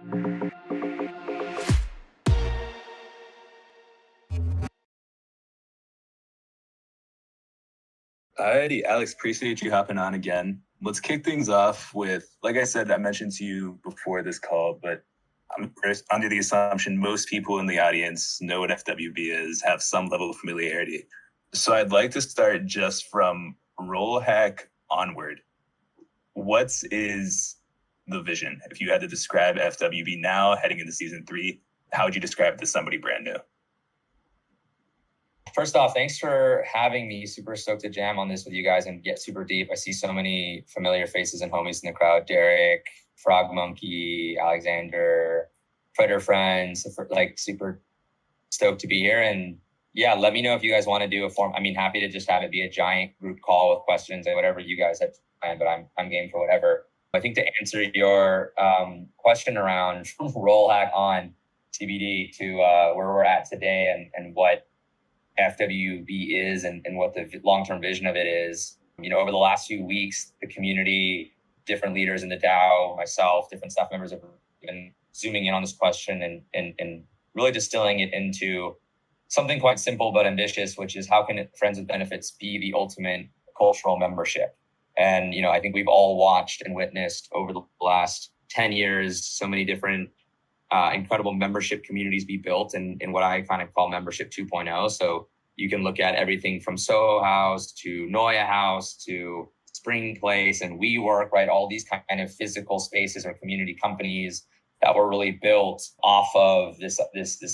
Alrighty, Alex, appreciate you hopping on again. Let's kick things off with, like I said, I mentioned to you before this call, but I'm under the assumption most people in the audience know what FWB is, have some level of familiarity. So I'd like to start just from role hack onward. What is the vision? If you had to describe FWB now, heading into season 3, how would you describe it to somebody brand new? First off, thanks for having me. Super stoked to jam on this with you guys and get super deep. I see so many familiar faces and homies in the crowd. Derek, Frog Monkey, Alexander, Predator Friends, like super stoked to be here. And yeah, let me know if you guys want to do a form. I mean, happy to just have it be a giant group call with questions and whatever you guys have planned, but I'm game for whatever. I think to answer your question around role hack on TBD to where we're at today and what FWB is and what the long-term vision of it is. Over the last few weeks, the community, different leaders in the DAO, myself, different staff members have been zooming in on this question and really distilling it into something quite simple but ambitious, which is how can Friends with Benefits be the ultimate cultural membership? And, I think we've all watched and witnessed over the last 10 years, so many different incredible membership communities be built in what I kind of call membership 2.0. So you can look at everything from Soho House to Noya House to Spring Place and WeWork, right? All these kind of physical spaces or community companies that were really built off of this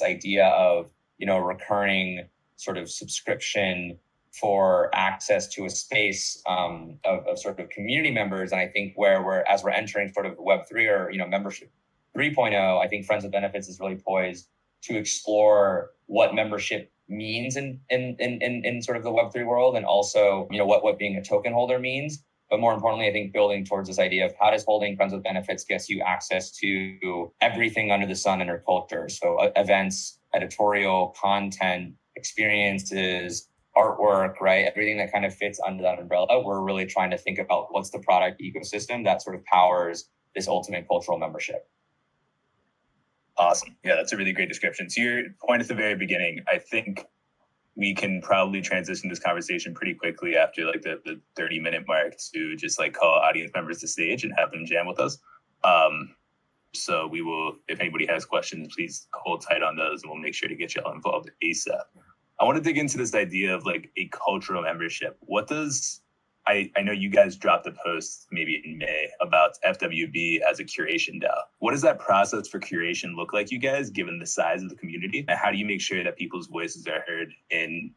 idea of, recurring sort of subscription for access to a space of sort of community members. And I think as we're entering sort of Web3 or, membership 3.0, I think Friends with Benefits is really poised to explore what membership means in sort of the Web3 world, and also, what being a token holder means. But more importantly, I think building towards this idea of how does holding Friends with Benefits gets you access to everything under the sun in our culture. So events, editorial, content, experiences, artwork, right? Everything that kind of fits under that umbrella. We're really trying to think about what's the product ecosystem that sort of powers this ultimate cultural membership. Awesome. Yeah, that's a really great description. To your point at the very beginning, I think we can probably transition this conversation pretty quickly after like the 30-minute mark to just like call audience members to stage and have them jam with us. So we will, if anybody has questions, please hold tight on those and we'll make sure to get y'all involved ASAP. I want to dig into this idea of like a cultural membership. What does, I know you guys dropped a post maybe in May about FWB as a curation DAO. What does that process for curation look like, you guys, given the size of the community? And how do you make sure that people's voices are heard in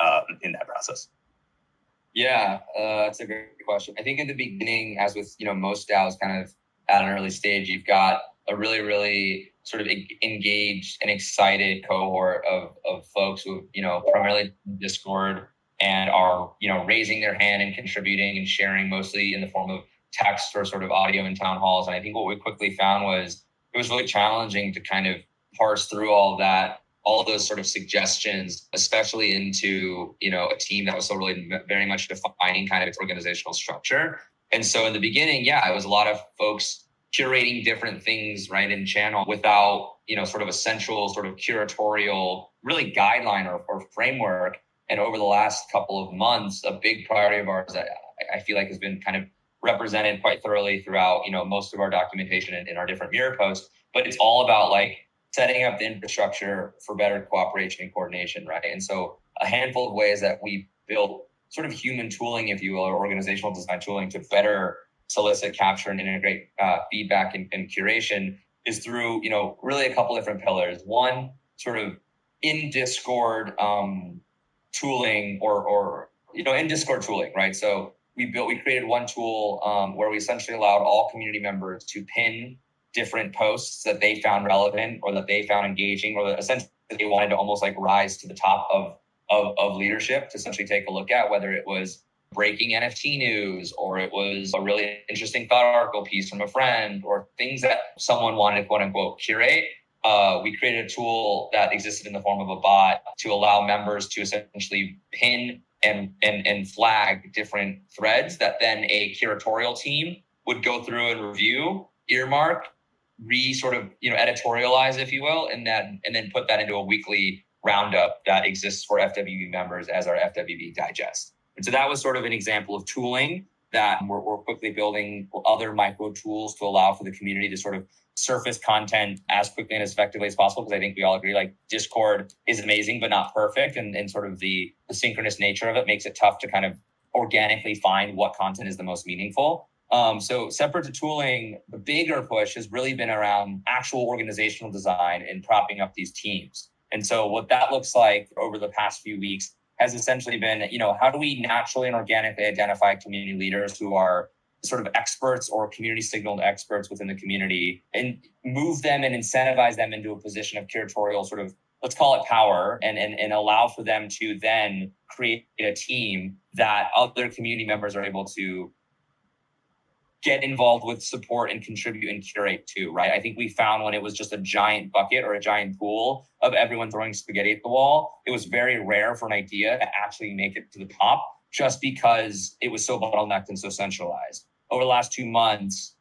that process? Yeah, that's a great question. I think in the beginning, as with, most DAOs kind of at an early stage, you've got a really, really sort of engaged and excited cohort of folks who, primarily Discord and are, raising their hand and contributing and sharing mostly in the form of text or sort of audio in town halls. And I think what we quickly found was it was really challenging to kind of parse through all of that, all of those sort of suggestions, especially into, a team that was so really very much defining kind of its organizational structure. And so in the beginning, it was a lot of folks curating different things, right, in channel without, sort of a central sort of curatorial really guideline or framework. And over the last couple of months, a big priority of ours that I feel like has been kind of represented quite thoroughly throughout, most of our documentation in our different mirror posts. But it's all about like setting up the infrastructure for better cooperation and coordination, right? And so a handful of ways that we built sort of human tooling, if you will, or organizational design tooling to better solicit, capture, and integrate feedback and curation is through, really a couple different pillars. One, sort of in Discord tooling or in Discord tooling, right? So we created one tool where we essentially allowed all community members to pin different posts that they found relevant or that they found engaging, or that essentially they wanted to almost like rise to the top of leadership to essentially take a look at, whether it was breaking NFT news or it was a really interesting thought article piece from a friend or things that someone wanted to quote unquote curate. We created a tool that existed in the form of a bot to allow members to essentially pin and flag different threads that then a curatorial team would go through and review, earmark, editorialize, if you will, and then put that into a weekly roundup that exists for FWB members as our FWB digest. And so that was sort of an example of tooling that we're quickly building other micro tools to allow for the community to sort of surface content as quickly and as effectively as possible. Because I think we all agree, like, Discord is amazing, but not perfect. And sort of the synchronous nature of it makes it tough to kind of organically find what content is the most meaningful. So separate to tooling, the bigger push has really been around actual organizational design and propping up these teams. And so what that looks like over the past few weeks has essentially been, how do we naturally and organically identify community leaders who are sort of experts or community signaled experts within the community and move them and incentivize them into a position of curatorial sort of, let's call it power, and allow for them to then create a team that other community members are able to get involved with, support, and contribute and curate to, right? I think we found when it was just a giant bucket or a giant pool of everyone throwing spaghetti at the wall, it was very rare for an idea to actually make it to the top just because it was so bottlenecked and so centralized. Over the last 2 months,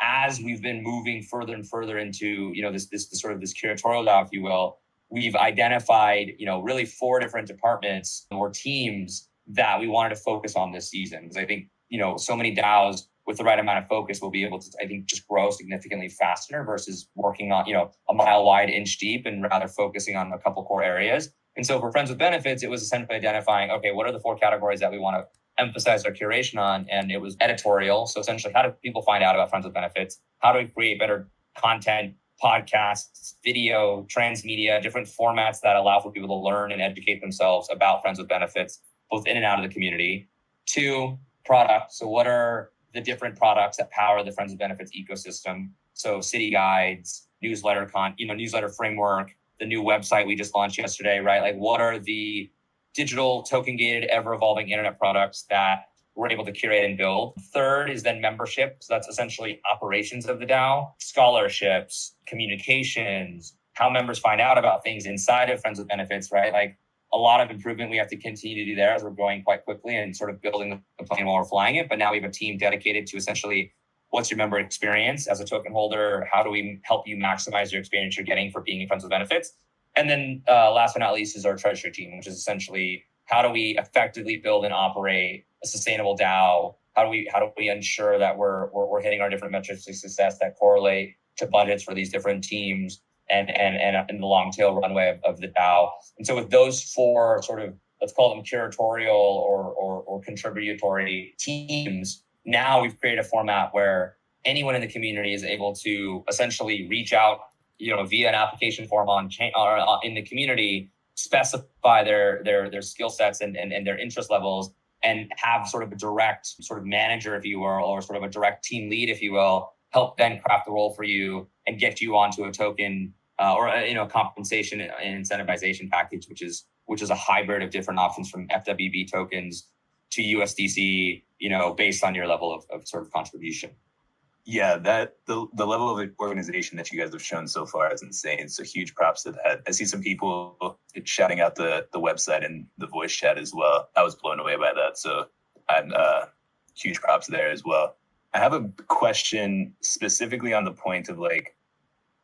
as we've been moving further and further into, this sort of this curatorial DAO, if you will, we've identified, really 4 different departments or teams that we wanted to focus on this season. Because I think, so many DAOs with the right amount of focus will be able to, I think, just grow significantly faster versus working on, a mile wide, inch deep, and rather focusing on a couple core areas. And so for Friends with Benefits, it was essentially identifying, okay, what are the 4 categories that we want to emphasize our curation on? And it was editorial. So essentially, how do people find out about Friends with Benefits? How do we create better content, podcasts, video, transmedia, different formats that allow for people to learn and educate themselves about Friends with Benefits, both in and out of the community? 2, product. So what are the different products that power the Friends with Benefits ecosystem? So city guides, newsletter newsletter framework, the new website we just launched yesterday, right? Like, what are the digital token gated, ever evolving internet products that we're able to curate and build? 3rd is then membership. So that's essentially operations of the DAO, scholarships, communications, how members find out about things inside of Friends with Benefits, right? Like, a lot of improvement we have to continue to do there as we're growing quite quickly and sort of building the plane while we're flying it. But now we have a team dedicated to essentially, what's your member experience as a token holder? How do we help you maximize your experience you're getting for being in Friends with Benefits? And then last but not least is our Treasury Team, which is essentially, how do we effectively build and operate a sustainable DAO? How do we ensure that we're hitting our different metrics of success that correlate to budgets for these different teams and in the long tail runway of the DAO? And so with those 4 sort of, let's call them curatorial or contributory teams, now we've created a format where anyone in the community is able to essentially reach out, via an application form in the community, specify their skill sets and their interest levels, and have sort of a direct sort of manager, if you will, or sort of a direct team lead, if you will, help then craft the role for you and get you onto a token or a compensation and incentivization package, which is a hybrid of different options from FWB tokens to USDC, based on your level of sort of contribution. Yeah, the level of organization that you guys have shown so far is insane. So huge props to that. I see some people shouting out the website and the voice chat as well. I was blown away by that. So I'm huge props there as well. I have a question specifically on the point of like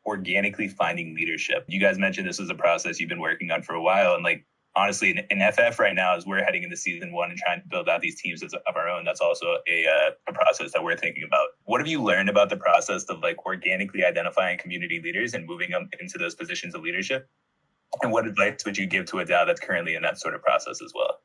organically finding leadership. You guys mentioned this was a process you've been working on for a while, and like, honestly, in FF right now, as we're heading into season 1 and trying to build out these teams of our own, that's also a process that we're thinking about. What have you learned about the process of like organically identifying community leaders and moving them into those positions of leadership? And what advice would you give to a DAO that's currently in that sort of process as well?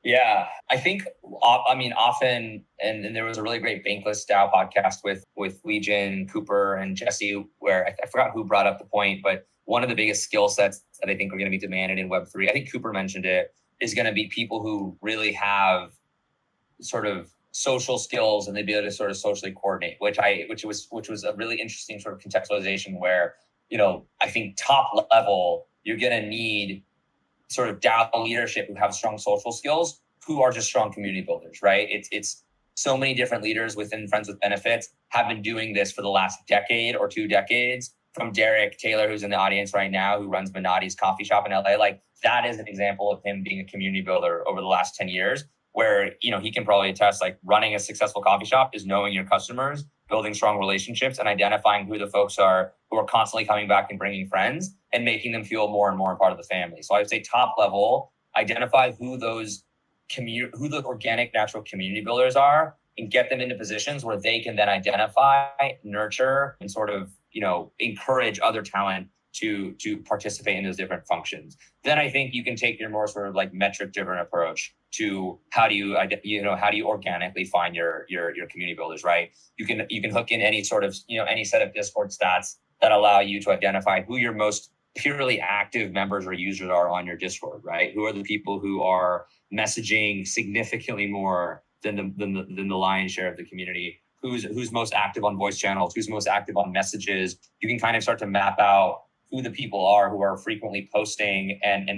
Yeah, I think, often, and there was a really great Bankless DAO podcast with Legion, Cooper, and Jesse, where I forgot who brought up the point, but one of the biggest skill sets that I think are going to be demanded in Web3, I think Cooper mentioned it, is going to be people who really have sort of social skills and the ability to sort of socially coordinate, which was a really interesting sort of contextualization where, I think top level, you're going to need sort of DAO leadership who have strong social skills, who are just strong community builders, right? It's so many different leaders within Friends with Benefits have been doing this for the last decade or 2 decades. From Derek Taylor, who's in the audience right now, who runs Minotti's coffee shop in LA, like that is an example of him being a community builder over the last 10 years. where, he can probably attest, like, running a successful coffee shop is knowing your customers, building strong relationships, and identifying who the folks are who are constantly coming back and bringing friends and making them feel more and more a part of the family. So I would say top level, identify who the organic natural community builders are, and get them into positions where they can then identify, nurture, and sort of, encourage other talent to participate in those different functions. Then I think you can take your more sort of like metric driven approach to how do you organically find your community builders, right? You can hook in any sort of, any set of Discord stats that allow you to identify who your most purely active members or users are on your Discord, right? Who are the people who are messaging significantly more than the lion's share of the community? Who's most active on voice channels? Who's most active on messages? You can kind of start to map out who the people are who are frequently posting and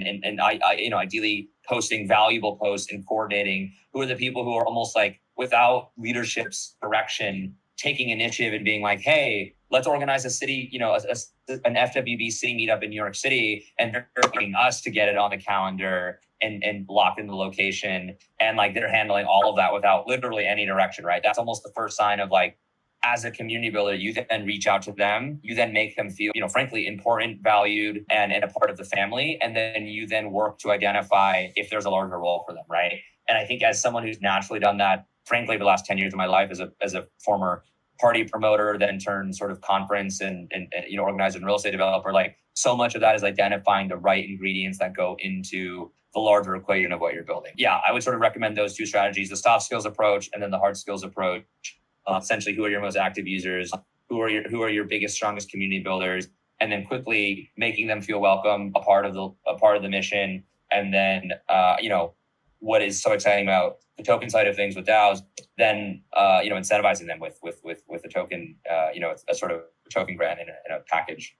ideally posting valuable posts and coordinating. Who are the people who are almost like without leadership's direction, taking initiative and being like, hey, let's organize a city, an FWB city meetup in New York City, and urging us to get it on the calendar and locked in the location. And like they're handling all of that without literally any direction, right? That's almost the first sign of like, as a community builder, you then reach out to them, you then make them feel, frankly, important, valued, and a part of the family. And then you then work to identify if there's a larger role for them, right? And I think as someone who's naturally done that, frankly, the last 10 years of my life as a former party promoter, then turned sort of conference and organizer and real estate developer, like so much of that is identifying the right ingredients that go into the larger equation of what you're building. Yeah, I would sort of recommend those two strategies, the soft skills approach and then the hard skills approach. Essentially, who are your most active users? Who are your biggest, strongest community builders? And then quickly making them feel welcome, a part of the mission. And then, what is so exciting about the token side of things with DAOs? Then, incentivizing them with a token, a sort of token grant in a package.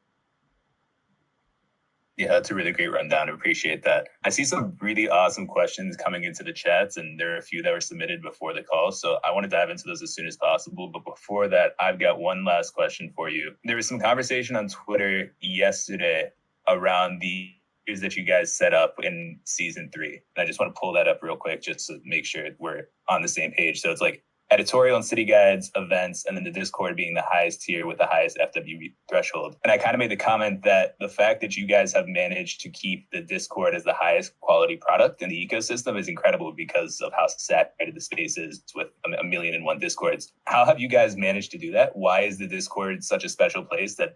Yeah, that's a really great rundown. I appreciate that. I see some really awesome questions coming into the chats, and there are a few that were submitted before the call. So I want to dive into those as soon as possible. But before that, I've got one last question for you. There was some conversation on Twitter yesterday around the issues that you guys set up in season 3. And I just want to pull that up real quick just to make sure we're on the same page. So it's like editorial and city guides, events, and then the Discord being the highest tier with the highest FWB threshold. And I kind of made the comment that the fact that you guys have managed to keep the Discord as the highest quality product in the ecosystem is incredible because of how saturated the space is with a million and one Discords. How have you guys managed to do that? Why is the Discord such a special place that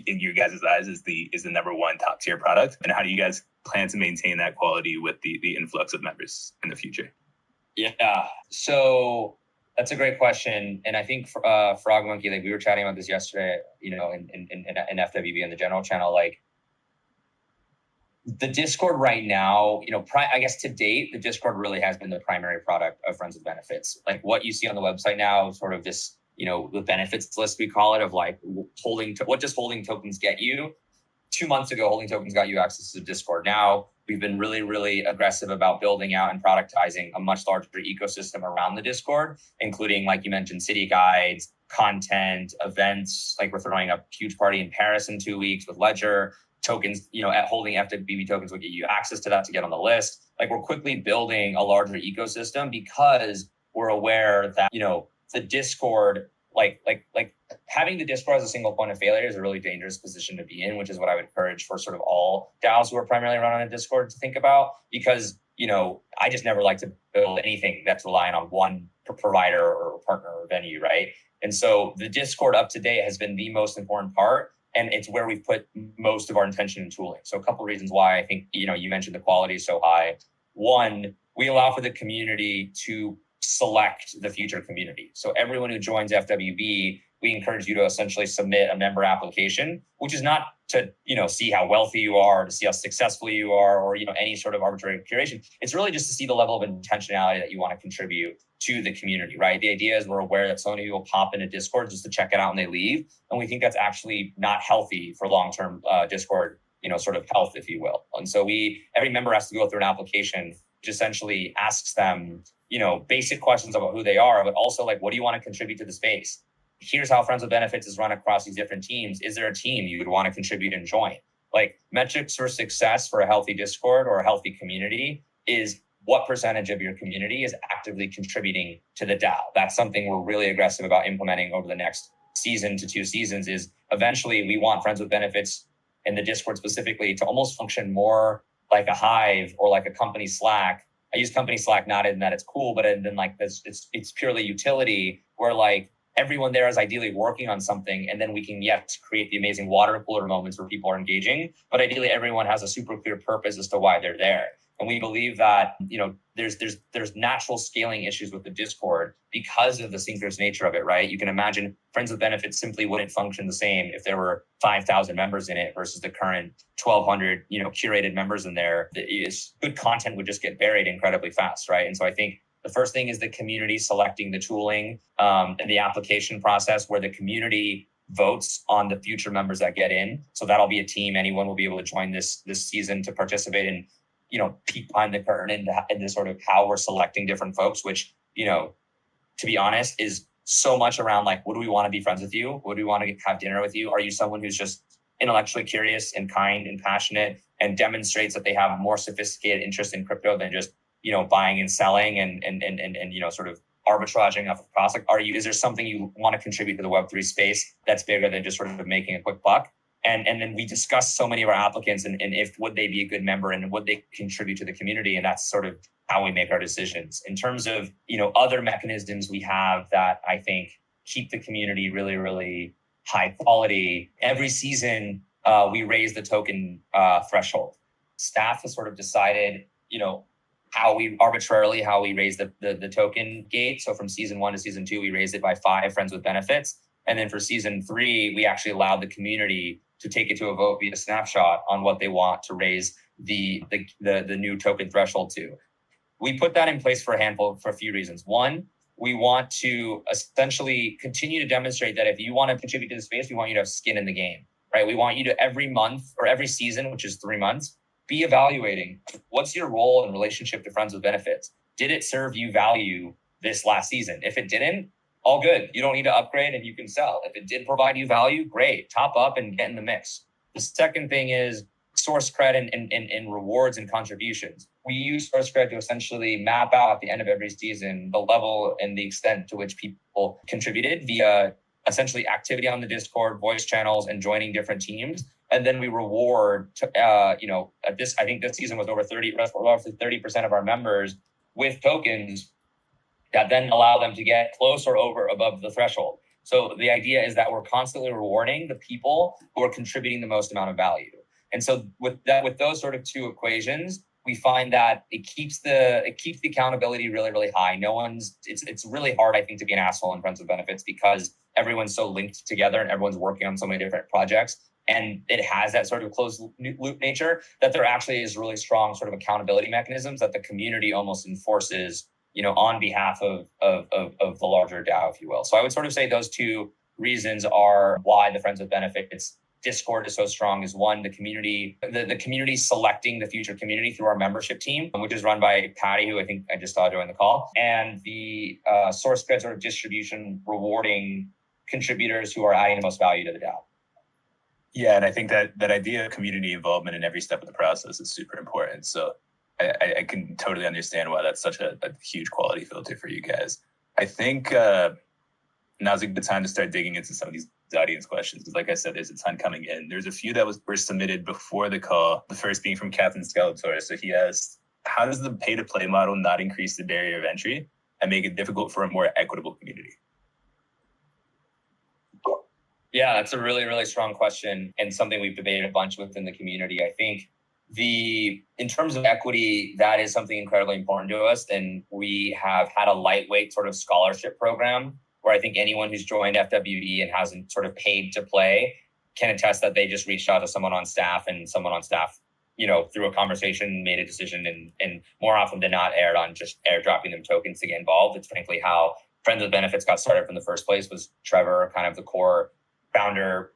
in your guys' eyes is the number one top tier product? And how do you guys plan to maintain that quality with the influx of members in the future? Yeah, so that's a great question. And I think Frog Monkey, like we were chatting about this yesterday, in FWB and the general channel, like the Discord right now, I guess to date, the Discord really has been the primary product of Friends with Benefits. Like what you see on the website now, sort of this, the benefits list, we call it, of like what does holding tokens get you? 2 months ago, holding tokens got you access to Discord. Now we've been really, really aggressive about building out and productizing a much larger ecosystem around the Discord, including, like you mentioned, city guides, content, events. Like we're throwing a huge party in Paris in 2 weeks with Ledger. Tokens, at holding FWB tokens will get you access to that to get on the list. Like we're quickly building a larger ecosystem because we're aware that, the Discord, like having the Discord as a single point of failure is a really dangerous position to be in, which is what I would encourage for sort of all DAOs who are primarily run on a Discord to think about, because, I just never like to build anything that's relying on one provider or partner or venue, right? And so the Discord up to date has been the most important part, and it's where we've put most of our intention and tooling. So a couple of reasons why I think, you mentioned the quality is so high. One, we allow for the community to select the future community. So everyone who joins FWB, we encourage you to essentially submit a member application, which is not to, see how wealthy you are, to see how successful you are, or, any sort of arbitrary curation. It's really just to see the level of intentionality that you want to contribute to the community, right? The idea is we're aware that so many people pop into Discord just to check it out and they leave. And we think that's actually not healthy for long-term Discord, sort of health, if you will. And so every member has to go through an application which essentially asks them, basic questions about who they are, but also like, what do you want to contribute to the space? Here's how Friends with Benefits is run across these different teams. Is there a team you would want to contribute and join? Like metrics for success for a healthy Discord or a healthy community is what percentage of your community is actively contributing to the DAO. That's something we're really aggressive about implementing over the next season to 2 seasons. Is eventually we want Friends with Benefits in the Discord specifically to almost function more like a Hive or like a company Slack. I use company Slack not in that it's cool, but then like this, it's purely utility where like everyone there is ideally working on something, and then we can create the amazing water cooler moments where people are engaging. But ideally, everyone has a super clear purpose as to why they're there. And we believe that, you know, there's natural scaling issues with the Discord because of the synchronous nature of it, right? You can imagine Friends with Benefits simply wouldn't function the same if there were 5,000 members in it versus the current 1,200, you know, curated members in there. Good content would just get buried incredibly fast, right? And so I think the first thing is the community selecting the tooling and the application process where the community votes on the future members that get in. So that'll be a team. Anyone will be able to join this season to participate in, you know, peek behind the curtain into sort of how we're selecting different folks, which, you know, to be honest, is so much around like, what do we want to be friends with you? What do we want to have dinner with you? Are you someone who's just intellectually curious and kind and passionate and demonstrates that they have more sophisticated interest in crypto than just, you know, buying and selling and you know, sort of arbitraging off a prospect? Is there something you want to contribute to the Web3 space that's bigger than just sort of making a quick buck? And then we discuss so many of our applicants and if would they be a good member and would they contribute to the community? And that's sort of how we make our decisions. In terms of, you know, other mechanisms we have that I think keep the community really, really high quality. Every season, we raise the token threshold. Staff has sort of decided, you know, how we raise the token gate. So from season 1 to season 2, we raised it by 5 Friends with Benefits. And then for season 3, we actually allowed the community to take it to a vote via snapshot on what they want to raise the new token threshold to. We put that in place for a few reasons. One, we want to essentially continue to demonstrate that if you want to contribute to the space, we want you to have skin in the game, right? We want you to every month or every season, which is 3 months, be evaluating what's your role in relationship to Friends with Benefits. Did it serve you value this last season? If it didn't, all good. You don't need to upgrade and you can sell. If it did provide you value, great. Top up and get in the mix. The second thing is source credit and rewards and contributions. We use source credit to essentially map out at the end of every season the level and the extent to which people contributed via essentially activity on the Discord, voice channels, and joining different teams. And then we reward, you know, I think this season was roughly 30% of our members with tokens that then allow them to get close or above the threshold. So the idea is that we're constantly rewarding the people who are contributing the most amount of value. And so with those sort of 2 equations, we find that it keeps the accountability really, really high. It's really hard, I think, to be an asshole in Friends with Benefits because everyone's so linked together and everyone's working on so many different projects. And it has that sort of closed loop nature that there actually is really strong sort of accountability mechanisms that the community almost enforces, you know, on behalf of the larger DAO, if you will. So I would sort of say those 2 reasons are why the Friends with Benefits Discord is so strong. Is one, the community selecting the future community through our membership team, which is run by Patty, who I think I just saw join the call, and the source credit sort of distribution rewarding contributors who are adding the most value to the DAO. Yeah, and I think that idea of community involvement in every step of the process is super important. So I can totally understand why that's such a huge quality filter for you guys. I think now's a good time to start digging into some of these audience questions. Because like I said, there's a ton coming in. There's a few that were submitted before the call. The first being from Captain Skeletor. So he asked, how does the pay-to-play model not increase the barrier of entry and make it difficult for a more equitable community? Yeah, that's a really, really strong question and something we've debated a bunch within the community. I think in terms of equity, that is something incredibly important to us. And we have had a lightweight sort of scholarship program where I think anyone who's joined FWB and hasn't sort of paid to play can attest that they just reached out to someone on staff and someone on staff, you know, through a conversation, made a decision and more often than not aired on just airdropping them tokens to get involved. It's frankly how Friends with Benefits got started from the first place. Was Trevor, kind of the core founder,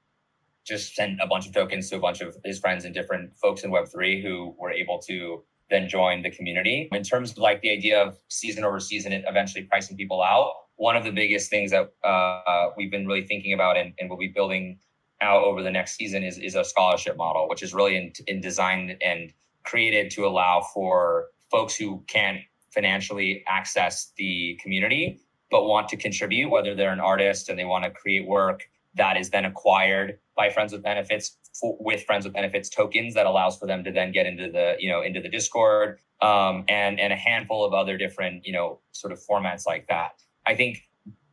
just sent a bunch of tokens to a bunch of his friends and different folks in Web3 who were able to then join the community. In terms of like the idea of season over season, and eventually pricing people out, one of the biggest things that we've been really thinking about and we'll be building out over the next season is a scholarship model, which is really in designed and created to allow for folks who can't financially access the community, but want to contribute, whether they're an artist and they want to create work that is then acquired by Friends with Benefits with Friends with Benefits tokens that allows for them to then get into the, into the Discord, and a handful of other different, sort of formats like that. I think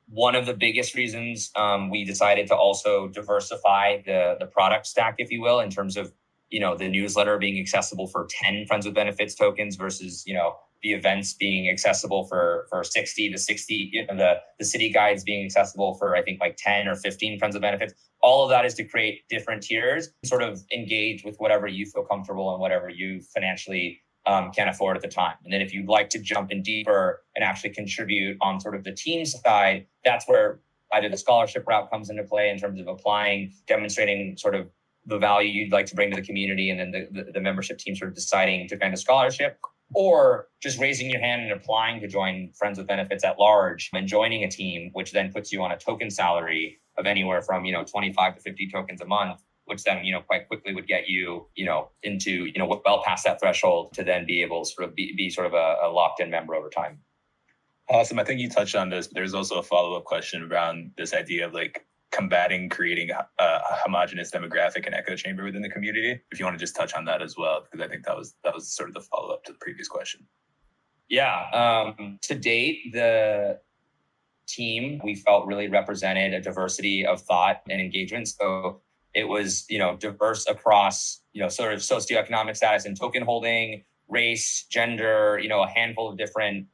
one of the biggest reasons we decided to also diversify the product stack, if you will, in terms of, the newsletter being accessible for 10 Friends with Benefits tokens versus, the events being accessible for 60 to 60, the city guides being accessible for, I think, like 10 or 15 Friends with Benefits. All of that is to create different tiers, sort of engage with whatever you feel comfortable and whatever you financially can afford at the time. And then if you'd like to jump in deeper and actually contribute on sort of the team side, that's where either the scholarship route comes into play in terms of applying, demonstrating sort of the value you'd like to bring to the community, and then the membership team sort of deciding to grant a scholarship, or just raising your hand and applying to join Friends with Benefits at large and joining a team, which then puts you on a token salary of anywhere from, 25 to 50 tokens a month, which then, quite quickly would get you, into, well past that threshold to then be able to sort of be sort of a locked in member over time. Awesome. I think you touched on this, but there's also a follow-up question around this idea of like combating creating a homogenous demographic and echo chamber within the community. If you want to just touch on that as well, because I think that was sort of the follow-up to the previous question. Yeah. To date, the team, we felt really represented a diversity of thought and engagement. So it was, diverse across, sort of socioeconomic status and token holding, race, gender, a handful of different,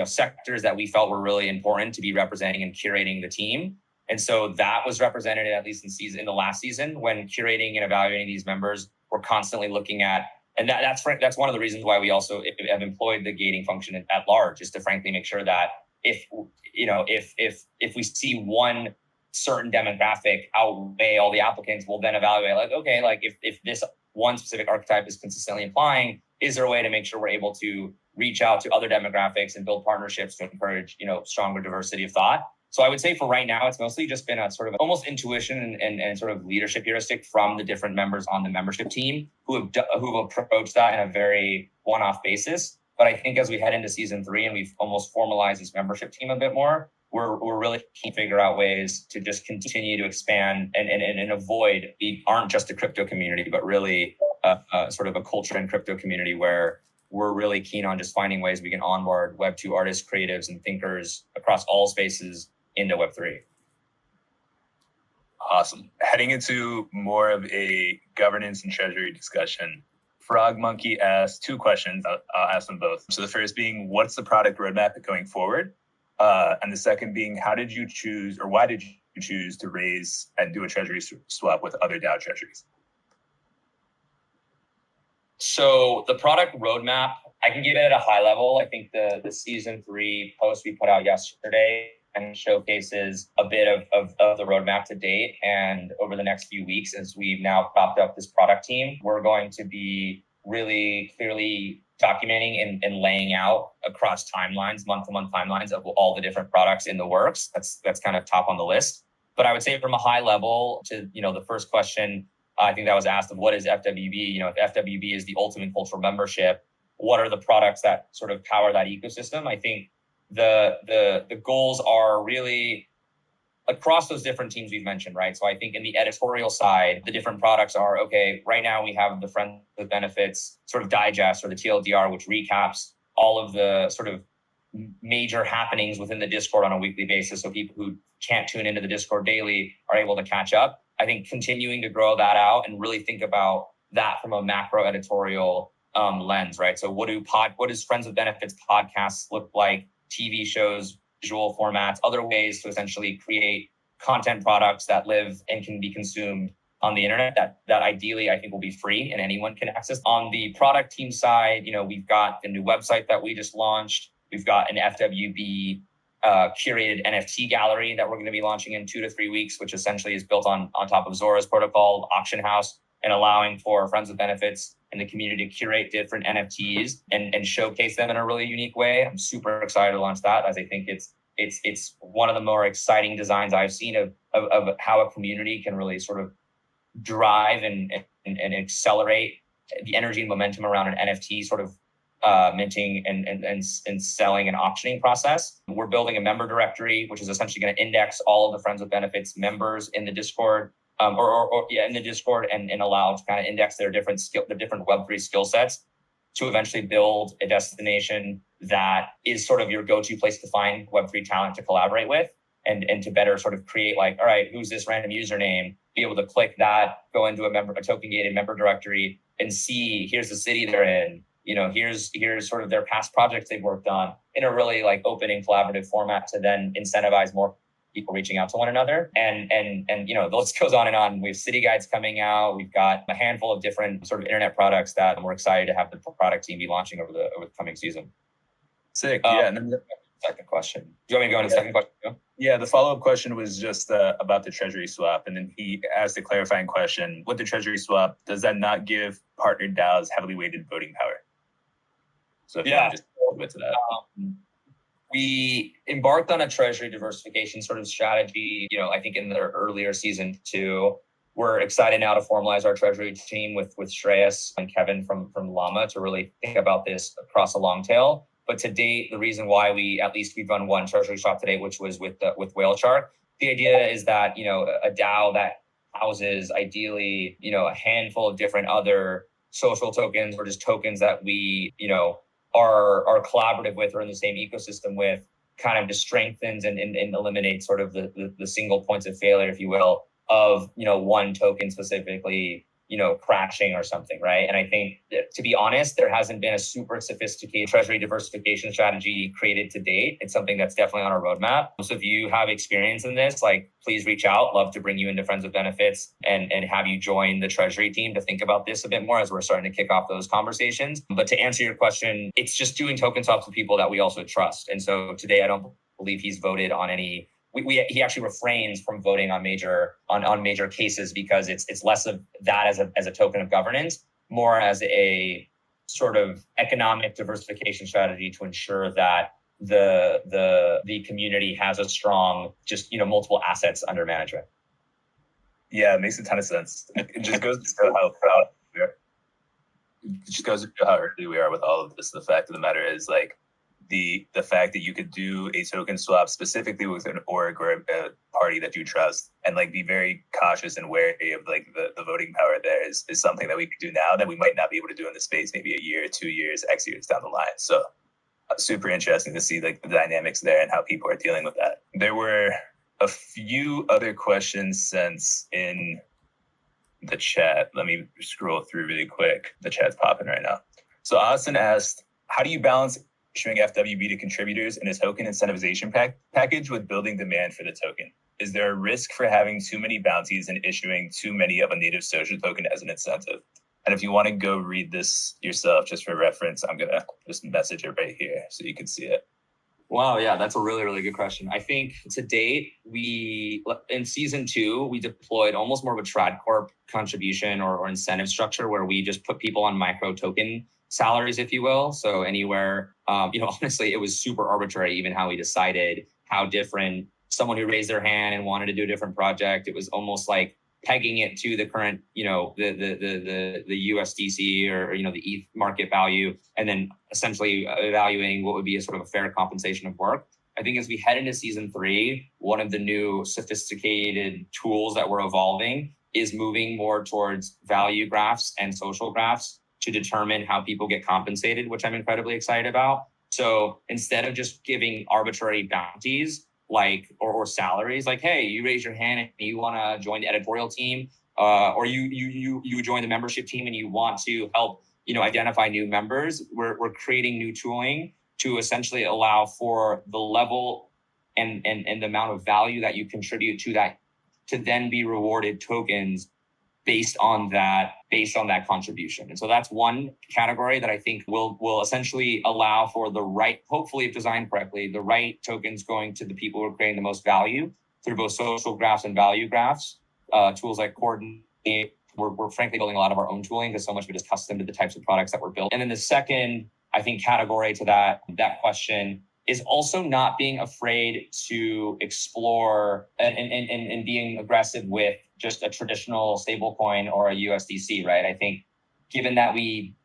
sectors that we felt were really important to be representing and curating the team. And so that was represented at least in the last season, when curating and evaluating these members, we're constantly looking at, and that's one of the reasons why we also have employed the gating function at large, is to frankly make sure that if we see one certain demographic outweigh all the applicants, we'll then evaluate like, okay, like if this one specific archetype is consistently applying, is there a way to make sure we're able to reach out to other demographics and build partnerships to encourage, stronger diversity of thought? So I would say for right now, it's mostly just been a sort of almost intuition and sort of leadership heuristic from the different members on the membership team who have approached that in a very one-off basis. But I think as we head into season 3 and we've almost formalized this membership team a bit more, we're really keen to figure out ways to just continue to expand and avoid, we aren't just a crypto community, but really sort of a culture and crypto community where we're really keen on just finding ways we can onboard Web2 artists, creatives, and thinkers across all spaces into Web3. Awesome. Heading into more of a governance and treasury discussion, Frog Monkey asked 2 questions. I'll ask them both. So the first being, what's the product roadmap going forward? And the second being, how did you choose, or why did you choose to raise and do a treasury swap with other DAO treasuries? So the product roadmap, I can give it at a high level. I think the season 3 post we put out yesterday and showcases a bit of the roadmap to date. And over the next few weeks, as we've now propped up this product team, we're going to be really clearly documenting and laying out across timelines, month-to-month timelines of all the different products in the works. That's kind of top on the list. But I would say from a high level to, the first question, I think that was asked of what is FWB? If FWB is the ultimate cultural membership, what are the products that sort of power that ecosystem? I think the goals are really across those different teams we've mentioned, right? So I think in the editorial side, the different products are, okay, right now we have the Friends with Benefits sort of digest, or the TLDR, which recaps all of the sort of major happenings within the Discord on a weekly basis. So people who can't tune into the Discord daily are able to catch up. I think continuing to grow that out and really think about that from a macro editorial lens, right? So what does Friends with Benefits podcasts look like? TV shows, visual formats, other ways to essentially create content products that live and can be consumed on the internet that ideally I think will be free and anyone can access. On the product team side, we've got the new website that we just launched. We've got an FWB curated NFT gallery that we're going to be launching in 2 to 3 weeks, which essentially is built on top of Zora's protocol, auction house, and allowing for Friends with Benefits and the community to curate different NFTs and showcase them in a really unique way. I'm super excited to launch that, as I think it's one of the more exciting designs I've seen of how a community can really sort of drive and accelerate the energy and momentum around an NFT sort of minting and selling and auctioning process. We're building a member directory, which is essentially going to index all of the friends with benefits members in the Discord, in the Discord, and allow to kind of index their different Web3 skill sets to eventually build a destination that is sort of your go-to place to find Web3 talent to collaborate with, and to better sort of create like, all right, who's this random username? Be able to click that, go into a token gated member directory and see, here's the city they're in. Here's sort of their past projects they've worked on in a really like open and collaborative format to then incentivize more people reaching out to one another. And the list goes on and on. We have city guides coming out. We've got a handful of different sort of internet products that we're excited to have the product team be launching over the coming season. Sick. Yeah. And then second question. Do you want me to go into the second question too? Yeah, the follow-up question was just about the Treasury swap. And then he asked a clarifying question. With the Treasury swap, does that not give partner DAOs heavily weighted voting power? So if you want to just go into that. We embarked on a treasury diversification sort of strategy, I think in the earlier season 2. We're excited now to formalize our treasury team with Shreyas and Kevin from Llama to really think about this across a long tail. But to date, the reason why we've run one treasury swap today, which was with Whale Shark. The idea is that, a DAO that houses ideally, a handful of different other social tokens or just tokens that we, are collaborative with or in the same ecosystem with, kind of just strengthens and eliminates sort of the single points of failure, if you will, of, one token specifically, crashing or something, right? And I think, to be honest, there hasn't been a super sophisticated treasury diversification strategy created to date. It's something that's definitely on our roadmap. So if you have experience in this, please reach out. Love to bring you into Friends with Benefits and have you join the treasury team to think about this a bit more as we're starting to kick off those conversations. But to answer your question, it's just doing token swaps with people that we also trust. And so today, I don't believe he's voted on any. He actually refrains from voting on major cases because it's less of that as a token of governance, more as a sort of economic diversification strategy to ensure that the community has a strong, just multiple assets under management. Yeah, it makes a ton of sense. It just goes to show how proud we are. It just goes to show how early we are with all of this. The fact of the matter is, the fact that you could do a token swap specifically with an org or a party that you trust and be very cautious and wary of the voting power there is something that we can do now that we might not be able to do in the space maybe a year, 2 years, X years down the line. So super interesting to see the dynamics there and how people are dealing with that. There were a few other questions sent in the chat. Let me scroll through really quick. The chat's popping right now. So Austin asked, how do you balance issuing FWB to contributors in a token incentivization package with building demand for the token? Is there a risk for having too many bounties and issuing too many of a native social token as an incentive? And if you want to go read this yourself, just for reference, I'm going to just message it right here so you can see it. Wow, yeah, that's a really, really good question. I think to date, in season 2, we deployed almost more of a trad corp contribution or incentive structure where we just put people on micro token salaries, if you will. So anywhere, honestly, it was super arbitrary, even how we decided how different someone who raised their hand and wanted to do a different project. It was almost like pegging it to the current, the USDC or, the ETH market value, and then essentially evaluating what would be a sort of a fair compensation of work. I think as we head into season 3, one of the new sophisticated tools that we're evolving is moving more towards value graphs and social graphs to determine how people get compensated, which I'm incredibly excited about. So instead of just giving arbitrary bounties or salaries, hey, you raise your hand and you want to join the editorial team, or you join the membership team and you want to help identify new members, we're creating new tooling to essentially allow for the level and the amount of value that you contribute to that to then be rewarded tokens based on that contribution. And so that's one category that I think will essentially allow for the right, hopefully if designed correctly, the right tokens going to the people who are creating the most value through both social graphs and value graphs. Tools like Coordinate, we're frankly building a lot of our own tooling because so much of it is custom to the types of products that we're building. And then the second, I think, category to that question is also not being afraid to explore and being aggressive with just a traditional stablecoin or a USDC, right? I think given that we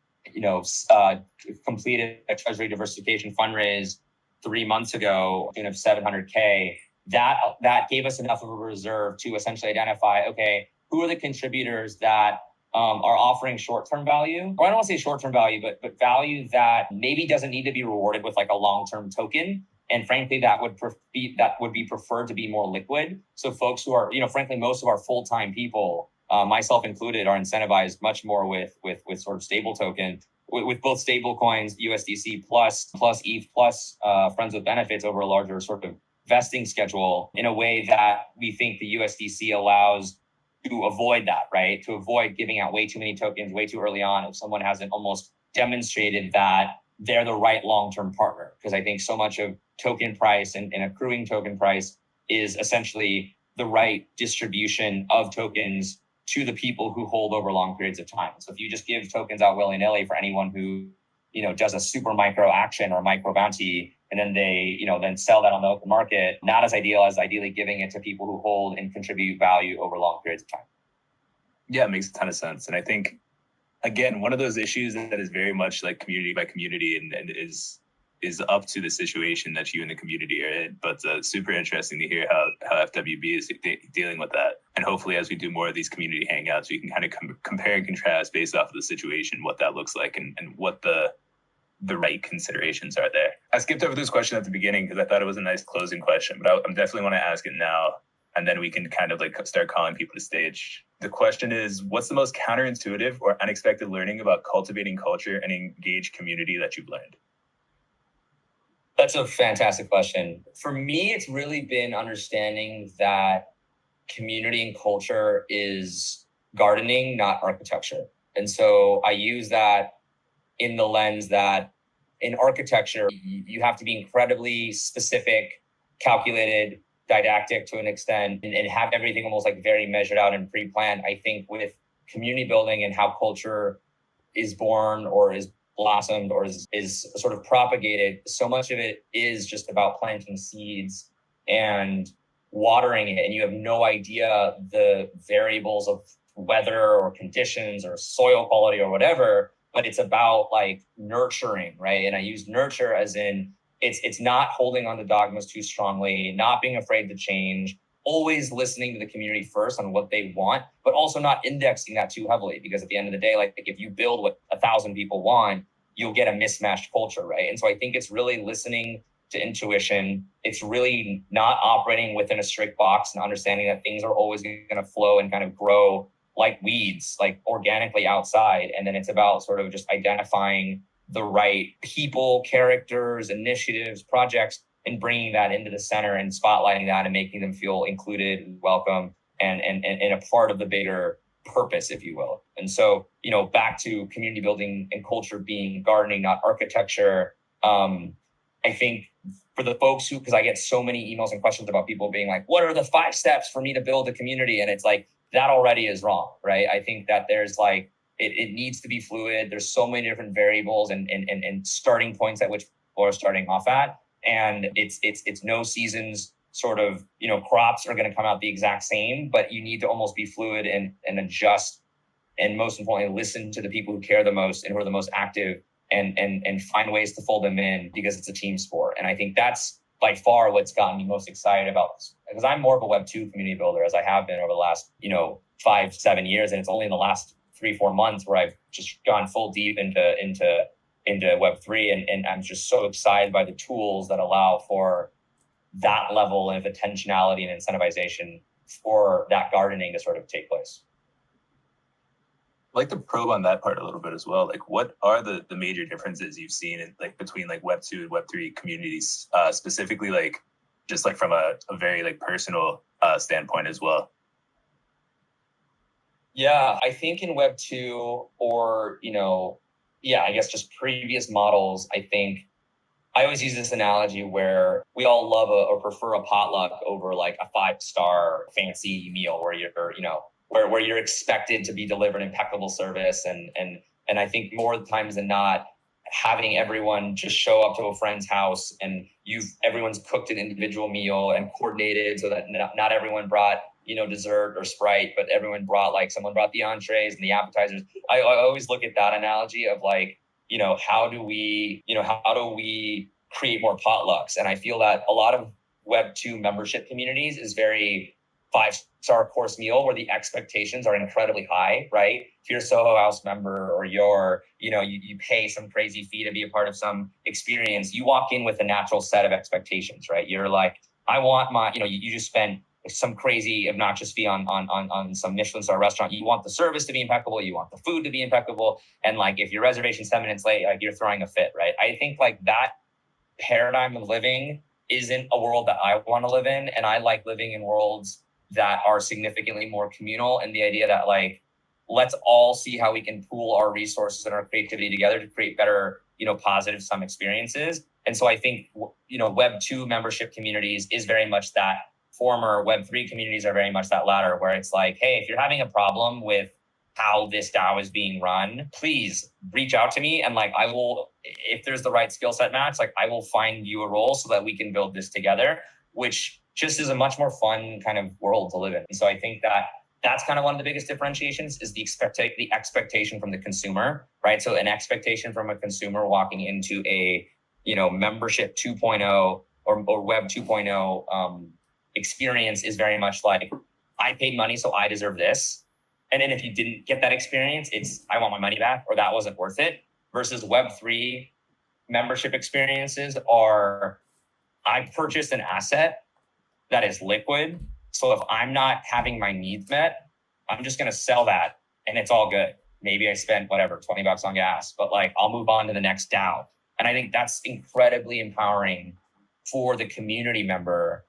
completed a treasury diversification fundraise 3 months ago, tune of 700K. That gave us enough of a reserve to essentially identify, okay, who are the contributors that are offering short-term value, or I don't want to say short-term value, but value that maybe doesn't need to be rewarded with like a long-term token. And frankly, that would be preferred to be more liquid. So folks who are, frankly, most of our full-time people, myself included, are incentivized much more with sort of stable token, with both stable coins, USDC plus ETH plus friends with benefits over a larger sort of vesting schedule, in a way that we think the USDC allows to avoid that, right? To avoid giving out way too many tokens way too early on if someone hasn't almost demonstrated that they're the right long-term partner. Because I think so much of token price and accruing token price is essentially the right distribution of tokens to the people who hold over long periods of time. So if you just give tokens out willy-nilly for anyone who, does a super micro action or micro bounty, and then they, then sell that on the open market, not as ideal as ideally giving it to people who hold and contribute value over long periods of time. Yeah, it makes a ton of sense. And I think, again, one of those issues that is very much like community by community and is up to the situation that you and the community are in. But super interesting to hear how FWB is dealing with that. And hopefully as we do more of these community hangouts, we can kind of compare and contrast based off of the situation, what that looks like and what the right considerations are there. I skipped over this question at the beginning because I thought it was a nice closing question, but I definitely want to ask it now. And then we can kind of like start calling people to stage. The question is, what's the most counterintuitive or unexpected learning about cultivating culture and engaged community that you've learned? That's a fantastic question. For me, it's really been understanding that community and culture is gardening, not architecture. And so I use that in the lens that in architecture, you have to be incredibly specific, calculated, didactic to an extent, and have everything almost like very measured out and pre-planned. I think with community building and how culture is born or is blossomed or is sort of propagated, so much of it is just about planting seeds and watering it. And you have no idea the variables of weather or conditions or soil quality or whatever, but it's about like nurturing, right? And I use nurture as in it's not holding on to dogmas too strongly, not being afraid to change, always listening to the community first on what they want, but also not indexing that too heavily. Because at the end of the day, like if you build what 1,000 people want, you'll get a mismatched culture, right? And so I think it's really listening to intuition. It's really not operating within a strict box and understanding that things are always going to flow and kind of grow like weeds, like organically outside. And then it's about sort of just identifying the right people, characters, initiatives, projects, and bringing that into the center and spotlighting that and making them feel included, welcome, and a part of the bigger purpose, if you will. And so, back to community building and culture being gardening, not architecture. I think for the folks who, because I get so many emails and questions about people being like, what are the 5 steps for me to build a community? And it's like, that already is wrong, right? I think that there's like, it needs to be fluid. There's so many different variables and starting points at which people are starting off at. And it's no seasons sort of, crops are going to come out the exact same, but you need to almost be fluid and adjust. And most importantly, listen to the people who care the most and who are the most active and find ways to fold them in, because it's a team sport. And I think that's by far what's gotten me most excited about this, because I'm more of a Web2 community builder, as I have been over the last, 5-7 years. And it's only in the last 3-4 months where I've just gone full deep into Web3. And I'm just so excited by the tools that allow for that level of intentionality and incentivization for that gardening to sort of take place. I'd like to probe on that part a little bit as well. Like, what are the major differences you've seen in like between like Web2 and Web3 communities, specifically like just like from a very like personal standpoint as well? Yeah, I think in Web2 or, I guess just previous models, I think I always use this analogy where we all love or prefer a potluck over like a 5-star fancy meal where where you're expected to be delivered impeccable service. And I think more times than not, having everyone just show up to a friend's house and everyone's cooked an individual meal and coordinated so that not everyone brought dessert or Sprite, but everyone brought someone brought the entrees and the appetizers. I always look at that analogy of how do we create more potlucks? And I feel that a lot of Web2 membership communities is very 5-star course meal where the expectations are incredibly high, right? If you're a Soho House member or you pay some crazy fee to be a part of some experience, you walk in with a natural set of expectations, right? You're like, I want you just spend some crazy obnoxious fee on some Michelin star restaurant. You want the service to be impeccable. You want the food to be impeccable. And if your reservation's 10 minutes late, you're throwing a fit, right? I think that paradigm of living isn't a world that I want to live in. And I like living in worlds that are significantly more communal, and the idea that let's all see how we can pool our resources and our creativity together to create better, positive some experiences. And so I think, Web2 membership communities is very much that. Former Web3 communities are very much that latter, where it's hey, if you're having a problem with how this DAO is being run, please reach out to me. And I will, if there's the right skill set match, I will find you a role so that we can build this together, which just is a much more fun kind of world to live in. And so I think that that's kind of one of the biggest differentiations is the expectation from the consumer, right? So an expectation from a consumer walking into a, membership 2.0 or Web 2.0 experience is very much I paid money, so I deserve this. And then if you didn't get that experience, it's, I want my money back, or that wasn't worth it. Versus Web3 membership experiences are, I purchased an asset that is liquid. So if I'm not having my needs met, I'm just going to sell that and it's all good. Maybe I spent $20 on gas, but I'll move on to the next DAO. And I think that's incredibly empowering for the community member,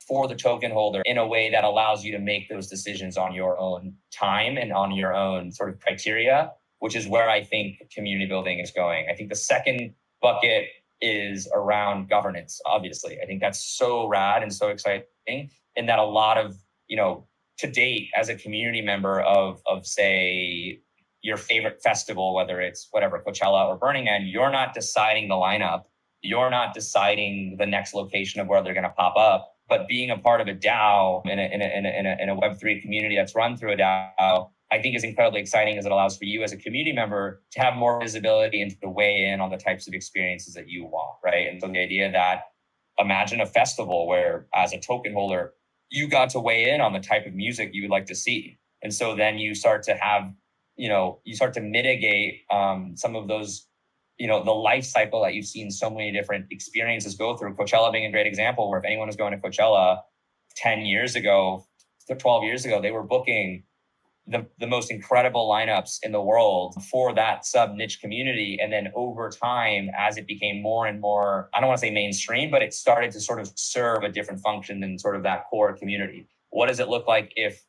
for the token holder, in a way that allows you to make those decisions on your own time and on your own sort of criteria, which is where I think community building is going. I think the second bucket is around governance, obviously. I think that's so rad and so exciting, and that a lot of, to date, as a community member of say, your favorite festival, whether it's Coachella or Burning Man, you're not deciding the lineup. You're not deciding the next location of where they're going to pop up. But being a part of a DAO in a Web3 community that's run through a DAO, I think is incredibly exciting, as it allows for you as a community member to have more visibility and to weigh in on the types of experiences that you want, right? And so the idea that, imagine a festival where, as a token holder, you got to weigh in on the type of music you would like to see. And so then you start to have, you start to mitigate some of those, the life cycle that you've seen so many different experiences go through. Coachella being a great example, where if anyone was going to Coachella 10 years ago, 12 years ago, they were booking the most incredible lineups in the world for that sub niche community. And then over time, as it became more and more, I don't want to say mainstream, but it started to sort of serve a different function than sort of that core community. What does it look like if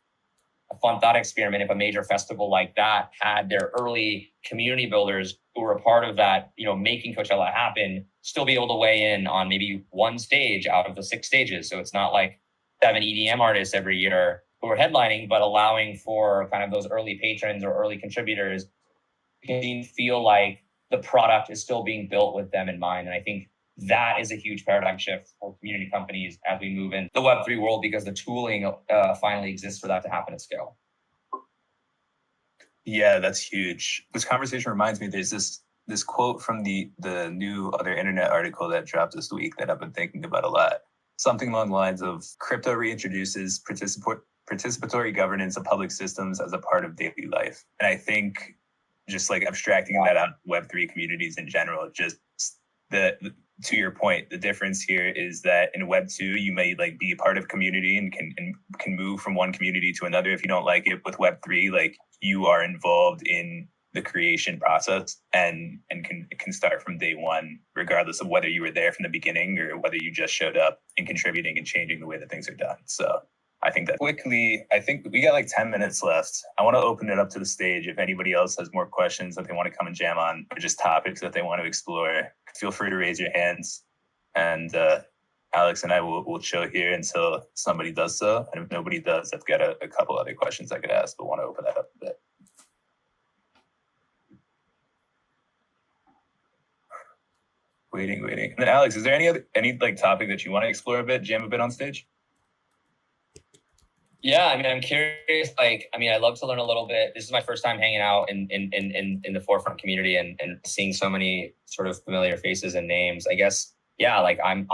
a fun thought experiment, if a major festival like that had their early community builders who were a part of that, making Coachella happen, still be able to weigh in on maybe one stage out of the 6 stages. So it's not 7 EDM artists every year who are headlining, but allowing for kind of those early patrons or early contributors to feel like the product is still being built with them in mind. And I think that is a huge paradigm shift for community companies as we move in the Web3 world, because the tooling finally exists for that to happen at scale. Yeah, that's huge. This conversation reminds me, there's this quote from the new other internet article that dropped this week that I've been thinking about a lot. Something along the lines of, crypto reintroduces participatory governance of public systems as a part of daily life. And I think just abstracting that out, Web3 communities in general, just to your point, the difference here is that in Web2, you may be a part of a community and can move from one community to another if you don't like it. With Web3, you are involved in the creation process and can start from day one, regardless of whether you were there from the beginning or whether you just showed up and contributing and changing the way that things are done. So I think that quickly, I think we got 10 minutes left. I want to open it up to the stage. If anybody else has more questions that they want to come and jam on, or just topics that they want to explore, feel free to raise your hands. And Alex and I will chill here until somebody does so. And if nobody does, I've got a couple other questions I could ask, but want to open that up a bit. Waiting. And then Alex, is there any topic that you want to explore a bit, jam a bit on stage? Yeah, I mean, I'm curious. Like, I mean, I love to learn a little bit. This is my first time hanging out in the Forefront community and seeing so many sort of familiar faces and names. I guess, yeah, like I'm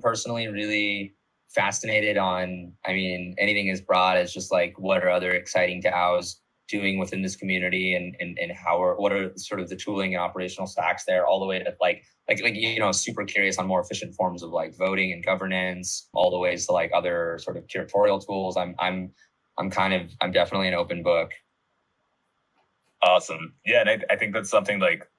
personally really fascinated on. I mean, anything as broad as just like what are other exciting DAOs doing within this community and what are sort of the tooling and operational stacks there, all the way to super curious on more efficient forms of like voting and governance, all the ways to like other sort of curatorial tools. I'm definitely an open book. Awesome. Yeah, and I think that's something like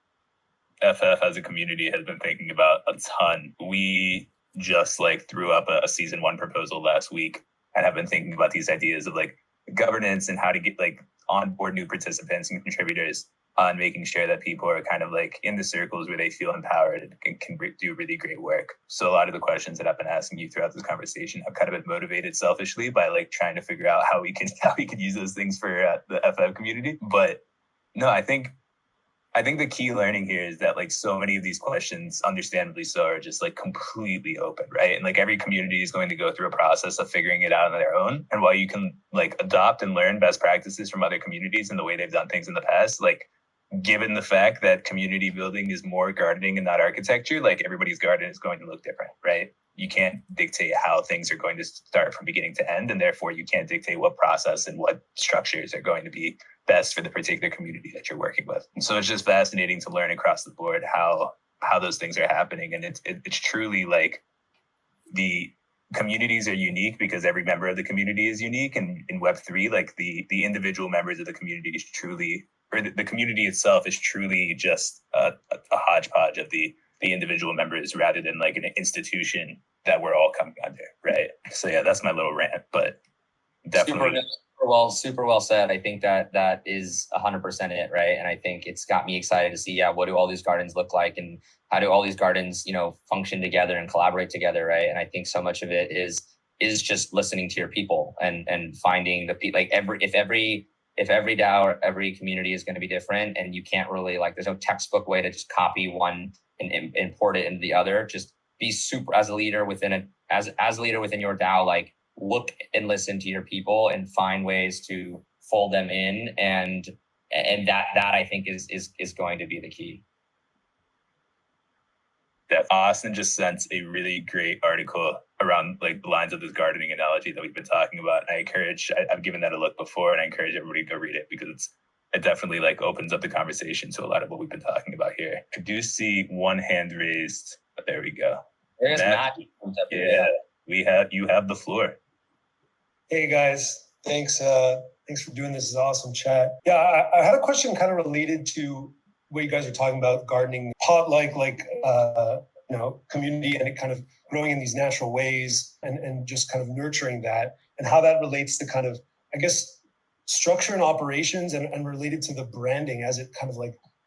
FF as a community has been thinking about a ton. We just like threw up a season 1 proposal last week and have been thinking about these ideas of like governance and how to get like onboard new participants and contributors on making sure that people are kind of like in the circles where they feel empowered and can do really great work. So a lot of the questions that I've been asking you throughout this conversation have kind of been motivated selfishly by like trying to figure out how we can use those things for the FF community. But no, I think the key learning here is that like so many of these questions, understandably so, are just like completely open, right? And like every community is going to go through a process of figuring it out on their own. And while you can like adopt and learn best practices from other communities and the way they've done things in the past, like given the fact that community building is more gardening and not architecture, like everybody's garden is going to look different, right? You can't dictate how things are going to start from beginning to end, and therefore you can't dictate what process and what structures are going to be best for the particular community that you're working with. And so it's just fascinating to learn across the board how those things are happening. And it's truly like the communities are unique because every member of the community is unique. And in Web3, like the individual members of the community is truly, or the community itself is truly just a hodgepodge of the individual members rather than like an institution that we're all coming under, right? So yeah, that's my little rant, but definitely. Super well said. I think that is 100% it, right? And I think it's got me excited to see, what do all these gardens look like, and how do all these gardens, function together and collaborate together, right? And I think so much of it is just listening to your people and finding if every DAO or every community is going to be different, and you can't really there's no textbook way to just copy one and import it into the other. Just be super as a leader within your DAO, look and listen to your people and find ways to fold them in, and that I think is going to be the key. That Austin just sent a really great article around like the lines of this gardening analogy that we've been talking about. And I've given that a look before, and I encourage everybody to go read it because it definitely opens up the conversation to a lot of what we've been talking about here. I do see one hand raised, but there we go. There's Matt. Yeah, you have the floor. Hey guys, thanks for doing this. This is awesome chat. Yeah, I had a question kind of related to what you guys are talking about, gardening pot community, and it kind of growing in these natural ways and just kind of nurturing that, and how that relates to kind of, I guess, structure and operations and related to the branding as it kind of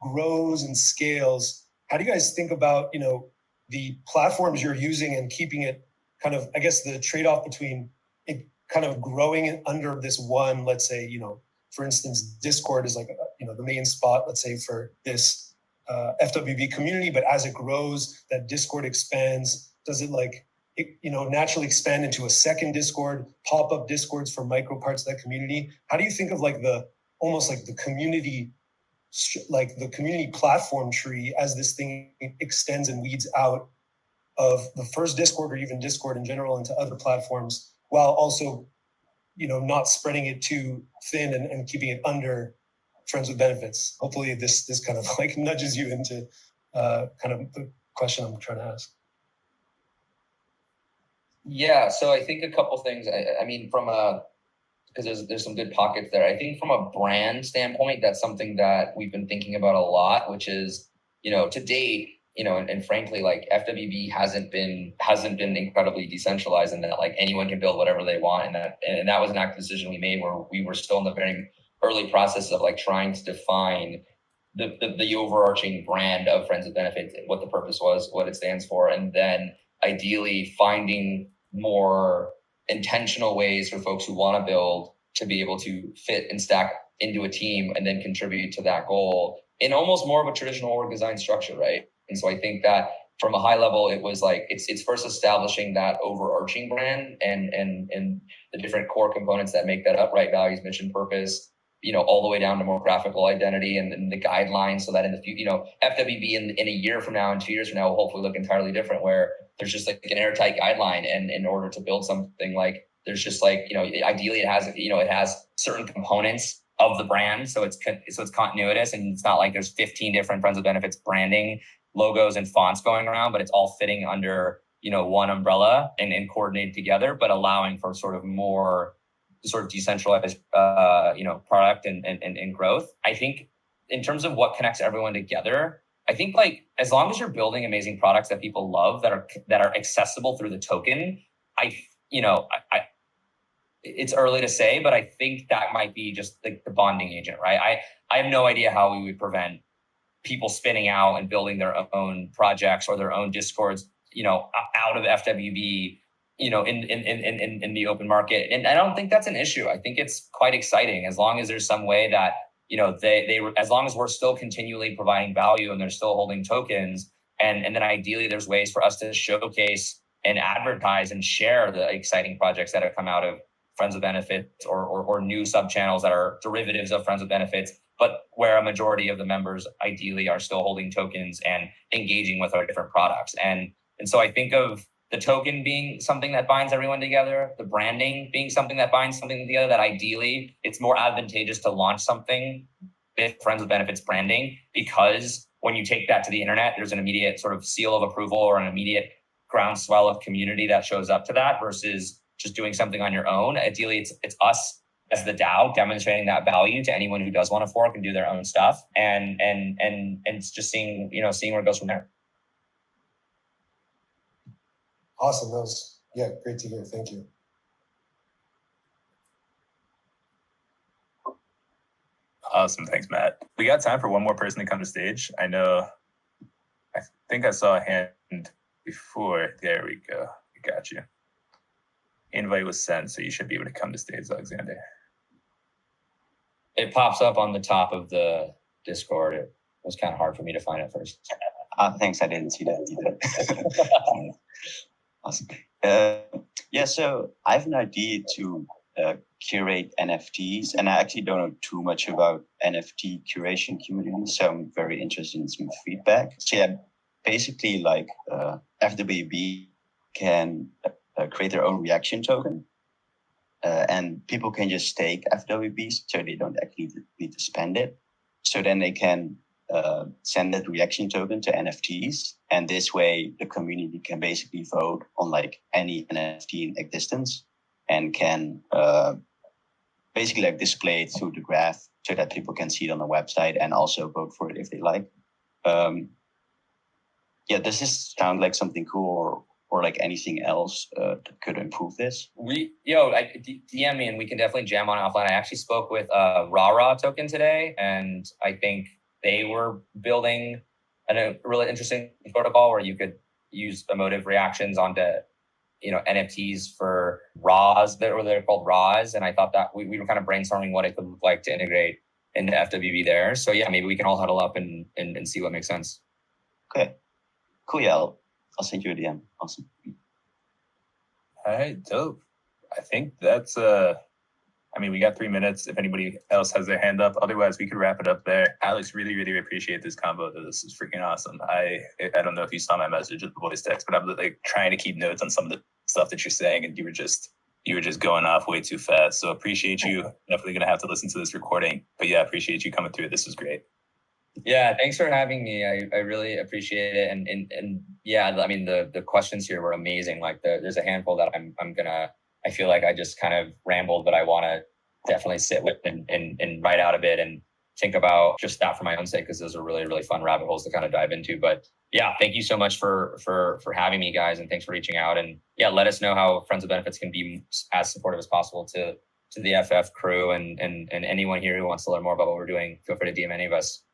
grows and scales. How do you guys think about, the platforms you're using and keeping it kind of, I guess, the trade-off between it kind of growing under this one, let's say, for instance, Discord is the main spot, let's say, for this FWB community, but as it grows, that Discord expands. Does it naturally expand into a second Discord, pop-up Discords for micro parts of that community? How do you think of the community, the community platform tree as this thing extends and weeds out of the first Discord, or even Discord in general, into other platforms, while also, not spreading it too thin and keeping it under friends with benefits? Hopefully this kind of nudges you into kind of the question I'm trying to ask. Yeah, so I think a couple things. I mean, because there's some good pockets there. I think from a brand standpoint, that's something that we've been thinking about a lot, which is, to date, and frankly, FWB hasn't been incredibly decentralized, and that anyone can build whatever they want, and that was an active decision we made where we were still in the very early process of trying to define the overarching brand of Friends with Benefits, what the purpose was, what it stands for, and then ideally finding more intentional ways for folks who want to build to be able to fit and stack into a team and then contribute to that goal in almost more of a traditional org design structure, right? And so I think that from a high level, it was like it's first establishing that overarching brand and the different core components that make that up, right? Values, mission, purpose, all the way down to more graphical identity and the guidelines, so that in the future, FWB in a year from now and 2 years from now will hopefully look entirely different, where there's just like an airtight guideline, and in order to build something, like there's just like, ideally it has certain components of the brand, so it's continuous, and it's not like there's 15 different friends with benefits branding logos and fonts going around, but it's all fitting under one umbrella and coordinated together, but allowing for sort of more sort of decentralized product and growth. I think in terms of what connects everyone together, I think like as long as you're building amazing products that people love, that are accessible through the token, it's early to say, but I think that might be just the bonding agent, right? I have no idea how we would prevent people spinning out and building their own projects or their own Discords, out of FWB, in the open market. And I don't think that's an issue. I think it's quite exciting as long as there's some way that, as long as we're still continually providing value and they're still holding tokens. And then ideally there's ways for us to showcase and advertise and share the exciting projects that have come out of Friends with Benefits or new sub channels that are derivatives of Friends with Benefits, but where a majority of the members ideally are still holding tokens and engaging with our different products. And so I think of the token being something that binds everyone together, the branding being something that binds something together, that ideally it's more advantageous to launch something with Friends with Benefits branding, because when you take that to the internet, there's an immediate sort of seal of approval or an immediate groundswell of community that shows up to that, versus just doing something on your own. Ideally, it's us as the DAO demonstrating that value to anyone who does want to fork and do their own stuff, and it's just seeing where it goes from there. Awesome. That was, great to hear. Thank you. Awesome. Thanks, Matt. We got time for one more person to come to stage. I think I saw a hand before. There we go. I got you. Invite was sent, so you should be able to come to stage, Alexander. It pops up on the top of the Discord. It was kind of hard for me to find it first. Thanks, I didn't see that either. Awesome. So I have an idea to curate NFTs, and I actually don't know too much about NFT curation community, so I'm very interested in some feedback. So basically like FWB can create their own reaction token, and people can just stake FWBs, so they don't actually need to spend it. So then they can send that reaction token to NFTs, and this way the community can basically vote on like any NFT in existence, and can basically like display it through the graph so that people can see it on the website and also vote for it if they like. Does this sound like something cool, or like anything else that could improve this? DM me and we can definitely jam on it offline. I actually spoke with Rara token today, and I think they were building a really interesting protocol where you could use emotive reactions onto NFTs for RAWs, they're called RAWs. And I thought that we were kind of brainstorming what it could look like to integrate into FWB there. So maybe we can all huddle up and see what makes sense. Okay, cool. I'll send you a DM. Awesome. All right, dope. I think that's we got 3 minutes. If anybody else has their hand up, otherwise we could wrap it up there. Alex, really, really appreciate this combo. This is freaking awesome. I don't know if you saw my message with the voice text, but I'm like trying to keep notes on some of the stuff that you're saying, and you were just going off way too fast. So appreciate you. Definitely gonna have to listen to this recording. But appreciate you coming through. This was great. Yeah, thanks for having me. I really appreciate it. And the questions here were amazing. Like there's a handful that I feel like I just kind of rambled, but I want to definitely sit with and write out a bit and think about just that for my own sake, because those are really, really fun rabbit holes to kind of dive into. But thank you so much for having me, guys, and thanks for reaching out. And let us know how Friends with Benefits can be as supportive as possible to the FF crew, and anyone here who wants to learn more about what we're doing, feel free to DM any of us.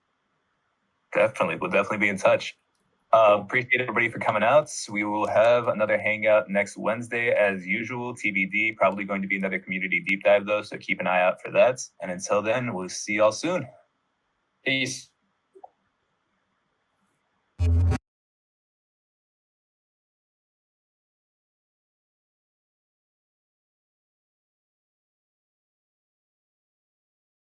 Definitely. We'll definitely be in touch. Appreciate everybody for coming out. We will have another Hangout next Wednesday as usual, TBD. Probably going to be another community deep dive though, so keep an eye out for that. And until then, we'll see y'all soon. Peace.